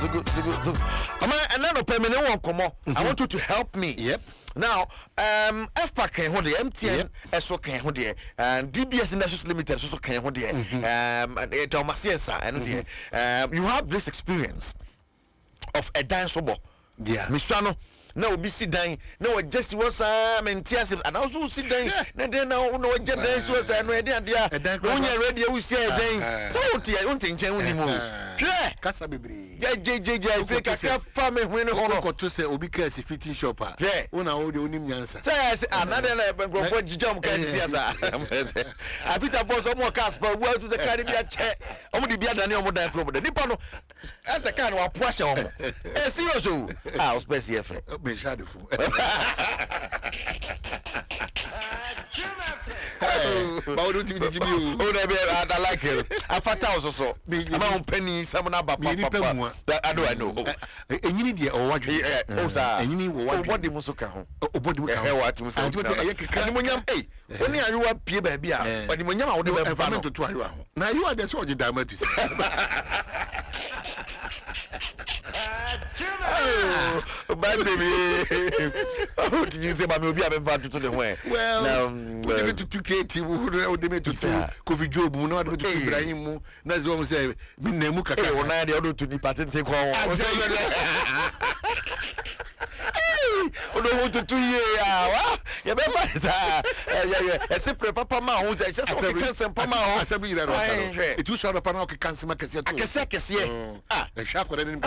And then permanent one come on. I want you to help me. Yep. Now, FPAC can hold the MTN SO can hold the and DBS Industries Limited also can hold the and you have this experience of a dance sobo. Yeah. Mr. No, be sit down. No, just was and tears and also sit down. Then now, no, just was and ready and yeah. When you're ready, we say a day. So, I don't think anymore. Yeah, Casabibri. Yeah, JJ, I think I can farm it when I to say, Obika fitting shopper. Yeah, una audio answer. Says another go jump can see us. I think I was more cast, but where to the Caribbean chair. Only be than your modern problem. The Nippon as a kind of pressure. Seriously, I'll space here. Be shadowful. But don't you do? Oh, I like it. I thought I was also. I'm penny, someone about I know. And you need or what? Oh, sir. And you need what the Musuka. Oh, what do you want to say? When you are P. Baby, but the Munya would never have to try. Now you are the sort of damage to say. Oh, bad baby. What did you say about me? We haven't found to the way. Well, we to 2K, who would to Coffee Job, not to Ibrahim. That's what I'm saying. Minemuka, when I order to the patent take on. Oh, no, to 2 years. Yeah, a simple papa who is just a cancer. It was short upon our cancer. The shark would have been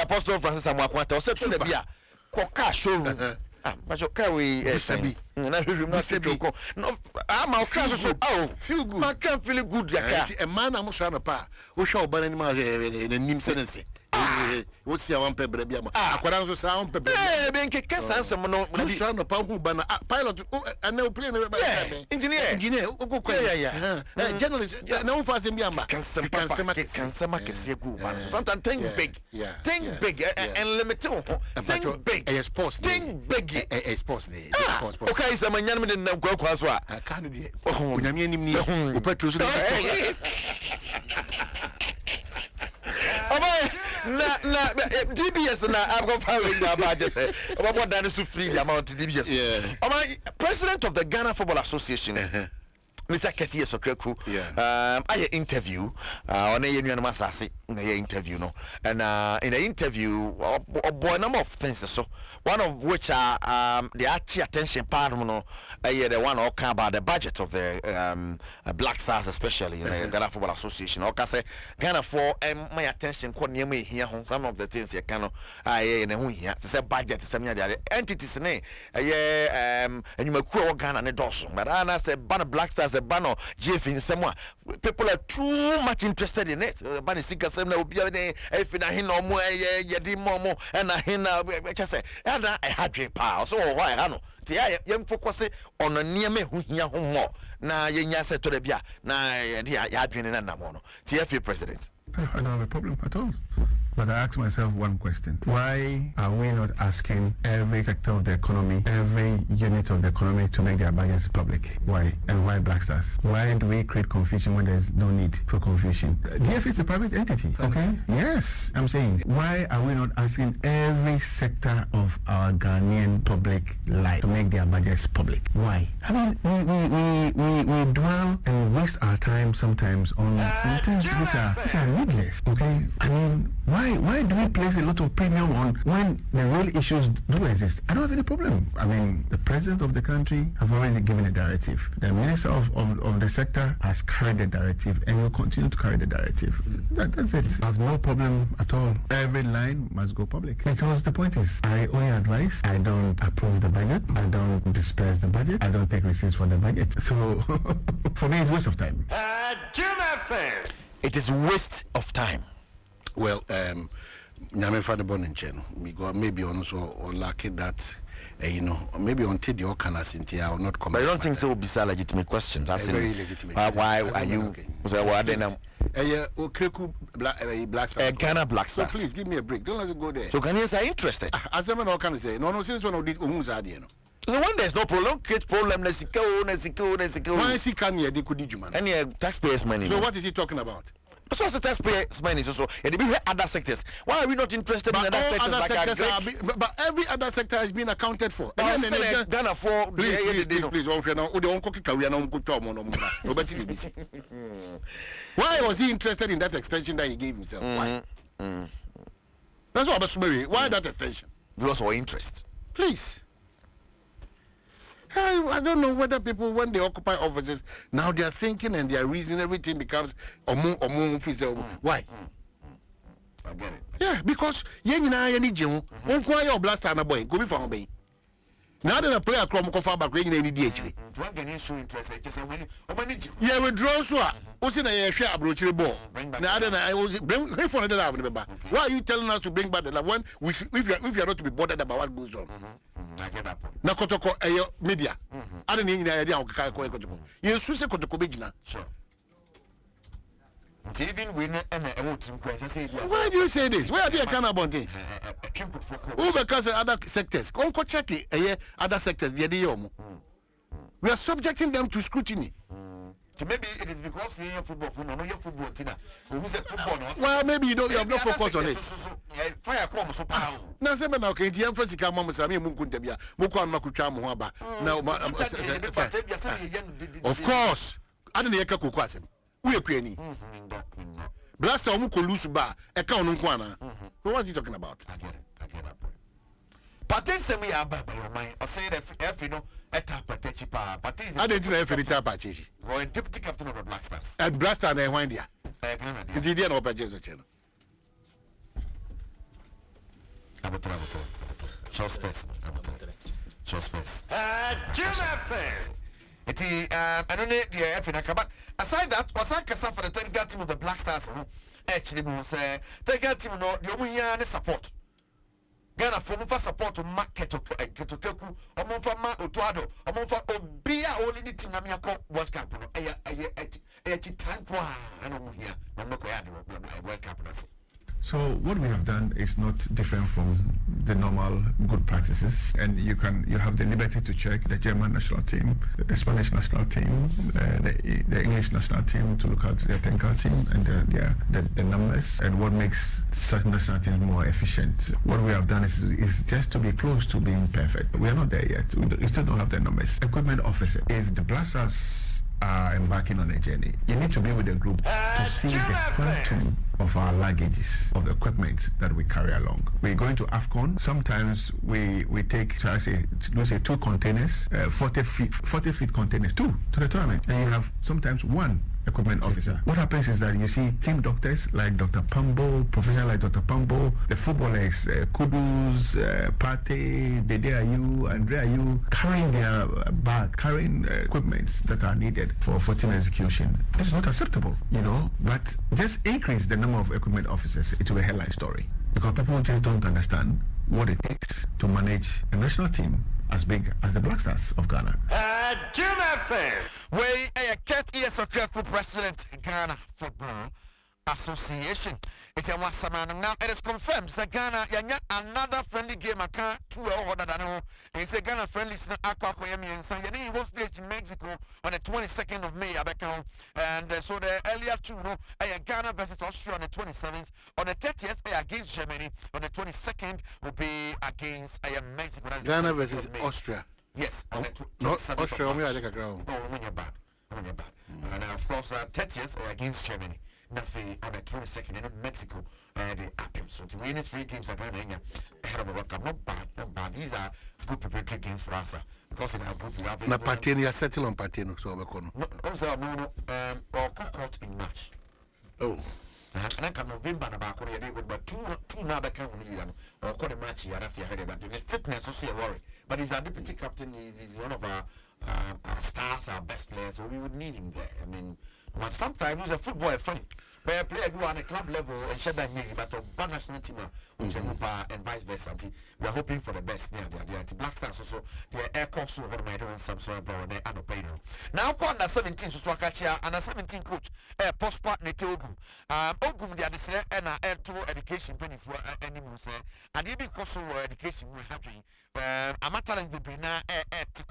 Apostle Francis Amakwata said to the Bia Coca showroom. But you carry no, I'm our so feel good. I can't feel good. A man I'm trying to pa who shall burn in my name sentence. What's your one pebble? I sound pebble. Cancer, some no son of pilot and no plane. Engineer, journalist, no fast in Yama. Sometimes think big, and limited. Think big, a sports, think big, a sports. Okay, some young men in the Guaquaswa. I can't do it. Oh, Yamini, Petrus. DBS and I've got firing about that is to free the amount of DBS. Yeah. President of the Ghana Football Association. Mr. Kegyiwa Sokreku, I interview on a union masasi in the interview, no, and in the interview, a number of things. So one of which are the archie attention part, the one all about the budget of the Black Stars, especially in the Ghana Football Association. Okay, say Ghana for my attention. Near me here, some of the things you cannot. In the here, to say budget is some other entities. And you may grow Ghana and a dozen, but I said, Black Stars. A banner GF in someone people are too much interested in it. Banner seeker some will be if in a hin or more yadi momo and a hin just say and I had a power so why I know the young focus on a near me who hear more now you said to the bia now you had been in a namono TFA president. I don't have a problem at all. But I ask myself one question. Why are we not asking every sector of the economy, every unit of the economy to make their budgets public? Why? And why Black Stars? Why do we create confusion when there's no need for confusion? DF is a private entity, okay? Yes, I'm saying. Why are we not asking every sector of our Ghanaian public life to make their budgets public? Why? I mean, we dwell and waste our time sometimes on things which are needless, okay? I mean, why do we place a lot of premium on when the real issues do exist? I don't have any problem. I mean, the president of the country have already given a directive. The minister of the sector has carried the directive and will continue to carry the directive. That's it. I have no problem at all. Every line must go public. Because the point is, I only advise. I don't approve the budget. I don't disperse the budget. I don't take receipts for the budget. So, for me, it's a waste of time. It is waste of time. Well, Nyame Father Boninchen, maybe also or lucky that, maybe until the Okanas in Tia or not come. But I don't think so. Will be a legitimate questions. That's very legitimate. Why are you? Black Stars. Ghana Black Stars. So please give me a break. Don't let it go there. So Ghanaians are interested. As a man can say, no, since one of these so when there's no problem, create problem. Why is he can they could do man? Any taxpayers' money. So what is he talking about? So as a taxpayer money so and be other sectors. Why are we not interested in other sectors but every other sector has been accounted for. Ghana for please why was he interested in that extension that he gave himself? Why? That's what I'm why that extension? Because of interest. Please. I don't know whether people, when they occupy offices, now they are thinking and they are reasoning, everything becomes why? I get it. Yeah, because you need your blaster and a boy, go be for me. Now that a player come far back, you need DH. Yeah, withdraw so. What's in a share approach the ball? Now I was bring for another remember. Why are you telling us to bring back the love when if you are not to be bothered about what goes on? I get that point. Na kotoko media. I don't need idea how kotoko. You suse kotoko bejina. Sure. Even we and team question. Why do you say this? Where are they account about it? Who because other sectors? Come check it. Other sectors. We are subjecting them to scrutiny. So maybe it is because you have football. No, your football. Tina. Who said football? Well, maybe you have no focus on it. Fire come so power. Now, say now, can you emphasize come on, Sami Mukuntabia, Mukan Makuchamu Haba. Now, of course, I don't hear Kakukwasem. We are penny. Blaster Muko loose bar, a count Kwana. What was he talking about? I get that point. Patense me aba by your mind. I say that if you know a tap patechi pa. Patense. I didn't know if it tap patechi. Or a deputy captain of the Black Stars. And Blaster and Windia. Did you know Patechi channel? Show space. Show space. Jim FM. I don't know the F but aside that, was I for the technical team of the Black Stars? Actually, say technical team no the only support. Ghana for support to market to Ketoku, or for Ma Otuado, or for Obia only the team Namiako World Cup. World Cup. So what we have done is not different from the normal good practices, and you have the liberty to check the German national team, the Spanish national team, the English national team, to look at their technical team and the numbers and what makes such national teams more efficient. What we have done is just to be close to being perfect. We are not there yet. We still don't have the numbers. Equipment officer. If the Blasters are embarking on a journey, you need to be with the group to see the quantum of our luggages of equipment that we carry along. We're going to AFCON. Sometimes we take, let's say 2 containers, 40 feet containers, 2 to the tournament, and you have sometimes 1 equipment officer. What happens is that you see team doctors like Dr. Pambo, professional like Dr. Pambo, the footballers, Kudus, Pate, Dede Ayu, Andre Ayu, carrying their bag, carrying equipment that are needed for team execution. This is not acceptable, but just increase the number of equipment officers. It will be a headline story, because people just don't understand what it takes to manage a national team as big as the Black Stars of Ghana. Jim FM. Way a cat is a president Ghana Football Association. It's a Wassaman now. It is confirmed that Ghana another friendly game. I can't 2 hours than I it's a Ghana friendly Aqua and San host stage in Mexico on the 22nd of May. And so the earlier 2 Ghana versus Austria on the 27th. On the 30th against Germany. On the 22nd will be against Mexico. Ghana versus Austria. Yes, not Austria. On your bad. And of course, 30th against Germany. Nothing on the 22nd in Mexico. The Adom. So to win 3 games again, ahead of a World Cup. Not bad. These are good preparatory games for us. Because in our group we have. Na Patino, you are settled on Patino, so we can. No. Or court in March. Oh. And I can November about but two now back on or call the match here after heard about the fitness also a worry. But he's our deputy captain, he's one of our stars, our best players, so we would need him there. I mean, but sometimes he's a footballer funny. But a player do on a club level and share that name, but a national team and vice versa. We are hoping for the best near the Black Stars also. The air course over my own some sort of power and opinion. Now, under 17 to Swakacha and a 17 coach, post partner to Ogum. Ogum, the other and air to education penny for any muse. And even cost education will happen. I'm not telling you, air to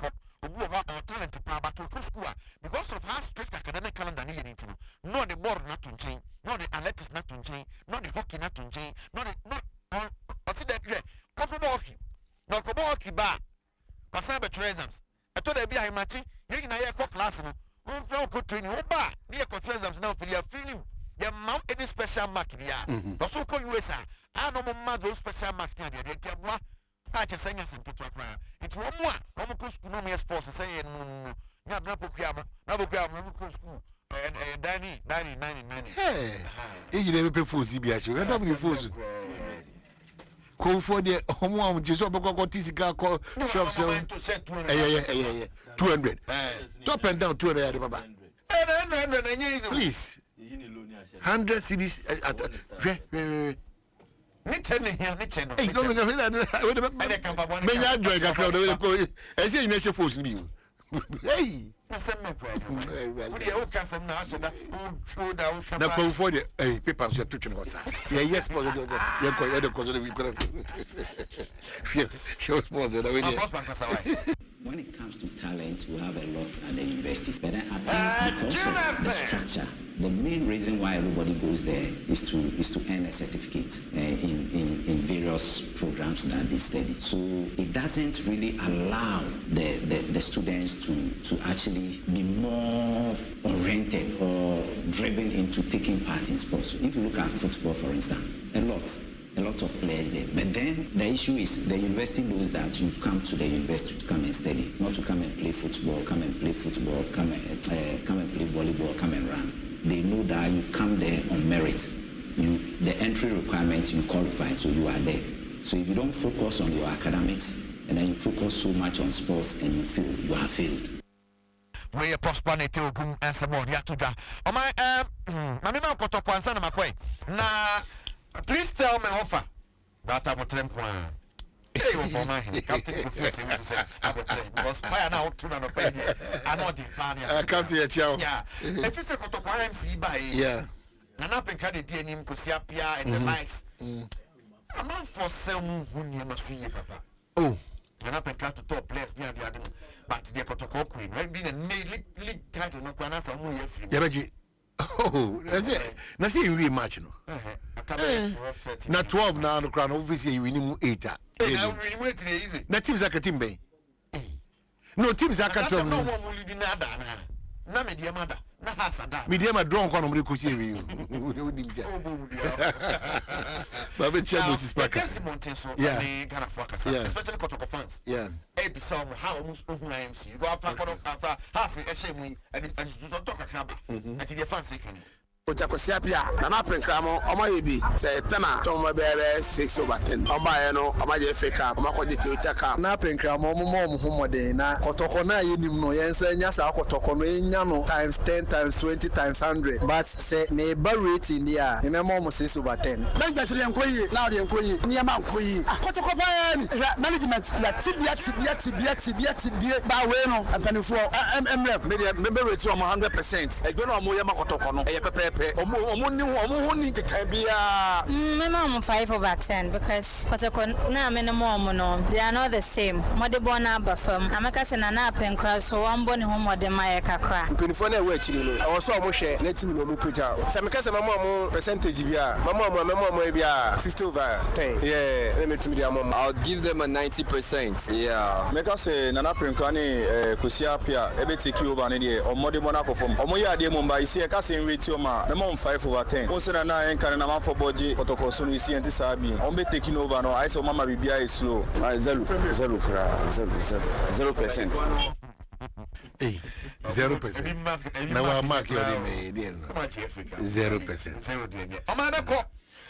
obu of our talent pa but to school because of how strict academic calendar ni yeni tino no the board not to change no the athletics not to change no the hockey not to change no the not I see that hockey no hockey ba pasan be exams I told them be I match you na ye class no on from ko training oba ni ye exams now feeling ya mount any special mark dia no so ko USA I no mo those special mark dia dia tiabwa a che senya sempeto akwa it wo mo a wo ko school no me sports say no nya na pokuama no ko school Danny. Hey, you never pay for CBS. You never pay for. Call for the home just over Tisika call shop sell. Yeah. 200. Top and down 200. Please. 100 CDs at Hey, don't Hey. Na kwa ufodi paper so to chino sa yes mo ye ko ye de ko so we ko show sponsor that we when it comes to talent, we have a lot at the universities. But I think because of the structure, the main reason why everybody goes there is to earn a certificate in various programs that they study. So it doesn't really allow the students to actually be more oriented or driven into taking part in sports. So if you look at football, for instance, a lot of players there. But then the issue is the university knows that you've come to the university to come and study, not to come and play football, come and play volleyball, come and run. They know that you've come there on merit. The entry requirement, you qualify, so you are there. So if you don't focus on your academics and then you focus so much on sports and you fail, you have failed. We prosperity ogum ensemble ya tuja. O my mami ma koto kwanza na makwe. Na please tell me offer. That I will tell him. Hey, for my captain professor say because fire now to na no pay. I know the plan. Captain ya chao. Yeah. If you say koto kwa MC by. Yeah. Na na penka de die nim kosiapia and the likes. I'm not for some who you must feel papa. Oh. And up and try to top players behind the other, but the Kotoko Queen, when being a league title, no one else, oh, that's it. Now, see, we match no. Now 12 now, the crown, obviously, we need 8. Now, teams are a team bay. No, teams are a team. No one will lead in Nada. Media mother. Media drunk on the Kusi. But it's just yeah, especially Kotoko fans. Yeah, every song, how almost MC. You go up after half a shame and don't talk a crab. And the fans can. Otakosiapia na na penkramo omayebi say tena tomo bebe 6/10 omayeno omaje fake omakoje Toyota na penkramo mo homode na kotoko na yenim no yensa nya sa kotoko no enya no times 10 times 20 times 100 but say ne ba rating dia ne mo 6/10 na gbatire enkoyi na ode enkoyi niam enkoyi kotoko ba management ya tibia ba we no ampanifo mmrep me rate 100% egbe no mo ye makotoko no eye pepe Omuni Kabia. Minimum 5/10 because na minimum no they are not the same. Modebona bafam. Amaka na na penkra so one boni home de my kakra. Penifo na we chiri no. I was so much na team no mu pija. Samika se mama percentage bia. Mama bia 50/10. Yeah, let me to me I'll give them a 90%. Yeah. Meka se nana penkra ni Kosiapia ebe take over na dey omodebona kofom. Omoya de mumba isi e ka se rate o ma. 5/10. Once na enka na man for body kotoko so no isi enti sabi. On be taking over no. I say mama bibia is slow. 0%. Hey, 0%. Now I mark your name. 0%. Omanako.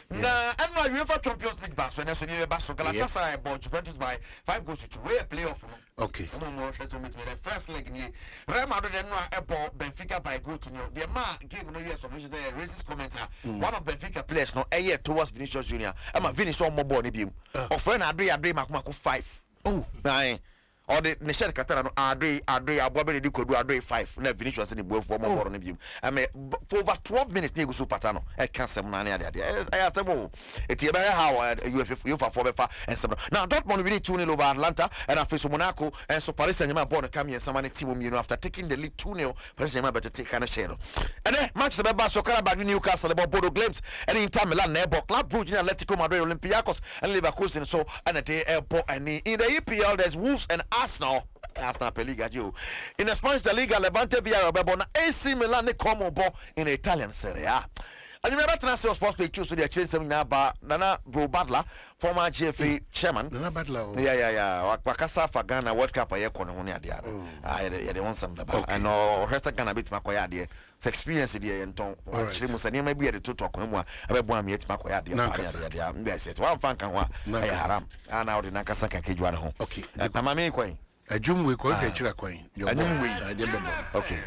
Na annual UEFA Champions League bass when so near bass Galatasaray bought Juventus by 5-2 playoff. Okay. The first leg ni Real Madrid no airport Benfica by goal to no. The man game no years from which the racist commenter. One of Benfica players no a year towards Vinicius Junior. Am a Vinicius more ball ni bi. Of friend Adri Makumako 5. Oh, nine. or the nation katana no ade abobe de kodu ade 5 na Vinicius ni boefo mo boro no bi I mean for over 12 minutes na egusu patano e kan sem na na ade I asemo eti e be how you for befa and some now Dortmund winning 2-0 over Atlanta and after Monaco and so Paris Saint-Germain born come here some team you know after taking the lead 2-0 Paris Saint-Germain better take kind of share and then Manchester be so Karabag Newcastle about Bodo Glimt and Inter Milan nebo Club Brugge Atletico Madrid Olympiacos and Leverkusen so and at the airport and in the EPL there's Wolves and Arsenal per Liga you in the Spanish Liga Levante Villarreal na AC Milan ne come in the Italian Serie A. And you remember Transfer Sports Page choose to the change some now Nana Bro-Badler, former GFA chairman. Nana Badler. Yeah. Wakasa for Ghana World Cup a year corner on the I want some about. I know Hester Ghana bit Makoya dear. Experience the and ton actually must maybe at the two talk no more about one yet Makoya dear. Yes, it's one fan can haram. And now the Nakasaka Kegyiwa home. Okay. Tamame coin. A jum we call Kegyiwa coin. Okay.